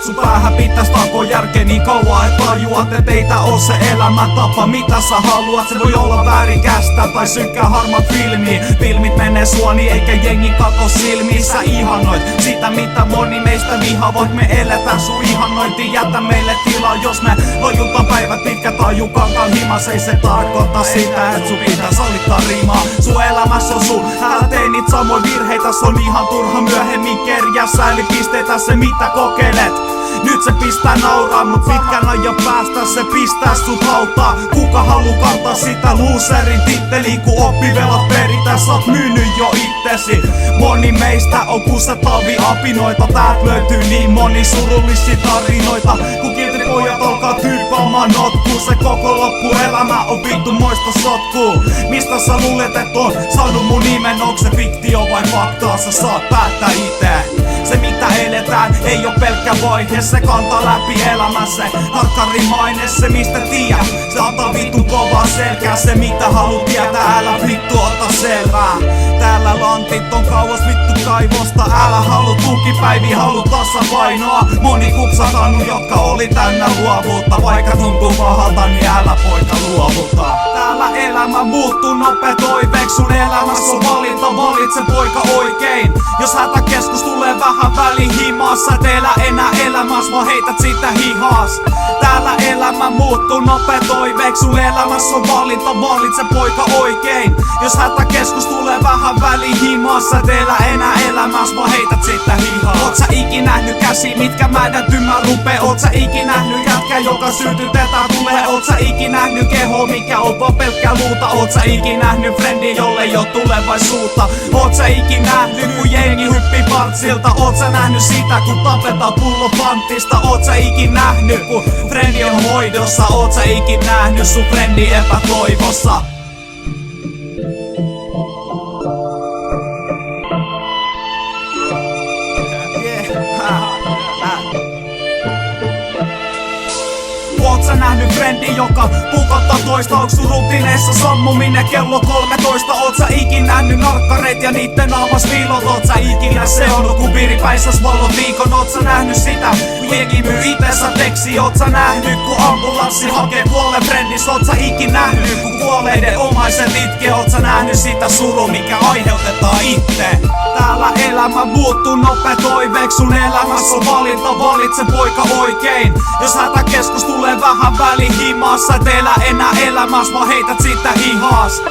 Sun päähän pitäis takoa järkeä niin kauan, et tajuat, et ei tää oo se elämäntapa mitä sä haluat. Se voi olla väärinkästä tai synkkää harmaat filmiä. Filmit menee suoni eikä jengi kato silmiin. Sä ihanoit sitä mitä moni meistä vihaa. Voit me eletään sun ihanointi, jätä meille tilaa. Jos me lojutaan päivät pitkä taju kankaan himas, ei se tarkoita sitä et sun pitäis alittaa rimaa. Sun elämässä on sun teinit samoin virheitä, se on ihan turha myöhemmin kerjää säälipisteitä se mitä kokeilet. Nyt se pistää nauraa, mut pitkän ajan päästä se pistää sut hautaa. Kuka haluu kantaa sitä loserin titteliä, kun oppivelat peritään, sä oot myynyt jo ittesi. Moni meistä on kusettavia apinoita, täältä löytyy niin moni surullisia tarinoita. Kun kilti pojat alkaa tyyppaamaan notkuun, se koko loppuelämä on vittu moista sotkuu. Mistä sä luulet et on saanut mun nimen, onks se fiktio vai faktaa, sä saat päättää ite. Se mitä eletään ei oo pelkkä vaihe, se kantaa läpi elämän, se harkkarimaine, se mistä tiedä. Se antaa vitun kovaa selkää, se mitä haluut tietää, älä vittu ota selvää. Täällä lantit on kauas vittu kaivosta, älä halu tukipäiviä, halu tasapainoa. Moni kupsatanut, jotka oli täynnä luovuutta, vaikka tuntuu pahalta, niin älä poika luovuta. Täällä elämä muuttuu nopea toiveeksi, sun elämässä on valinta, valitse poika oikein. Jos hätäkeskus tulee vähän väliin himassa, et elä enää elämässä, vaan heität sitä hihas. Täällä elämä muuttuu nopea toiveeksi, sun elämässä on valinta, valitse poika oikein. Jos hätäkeskus tulee vähän väliin himassa, et elä enää elämässä, vaan heität sitä hihas. Oot sä ikin nähnyt käsi, mitkä mädäntymään rupee? Oot sä ikin nähnyt jätkä, joka sytytetään tulee? Oot sä ikin nähnyt keho, mikä on vaan pelkkää luuta? Oot sä ikin nähnyt frendi, jolle ei oo tulevaisuutta? Oot sä ikin nähnyt, kun jengi hyppii partsilta? Oot sä nähnyt sitä, kun tapetaan pullo pantista? Oot sä ikin nähnyt, kun frendi on hoidossa? Oot sä ikin nähnyt sun frendi epätoivossa? Oot sä nähnyt frendi, joka pukottaa toista? Onks sun rutiineissa sammuminen kello 13? Oot sä ikin nähnyt narkkareit ja niitten naamas piilot? Oot sä ikinä seonnut kun piiripäissäs valon viikon? Oot sä nähnyt sitä, kun jengi myy itensä teksi? Oot sä nähnyt, kun ambulanssi hakee kuolleen frendis? Oot sä ikin nähnyt, kun kuolleiden omaiset itkee? Oot sä nähnyt sitä suru, mikä aiheutetaan itse? Täällä elämä muuttuu nopea toiveeksi, sun elämässä on valinta, valitse poika oikein. Jos hätäkeskus tulee vähän väliin himassa, et elä enää elämässä, vaan heität sitä hihas.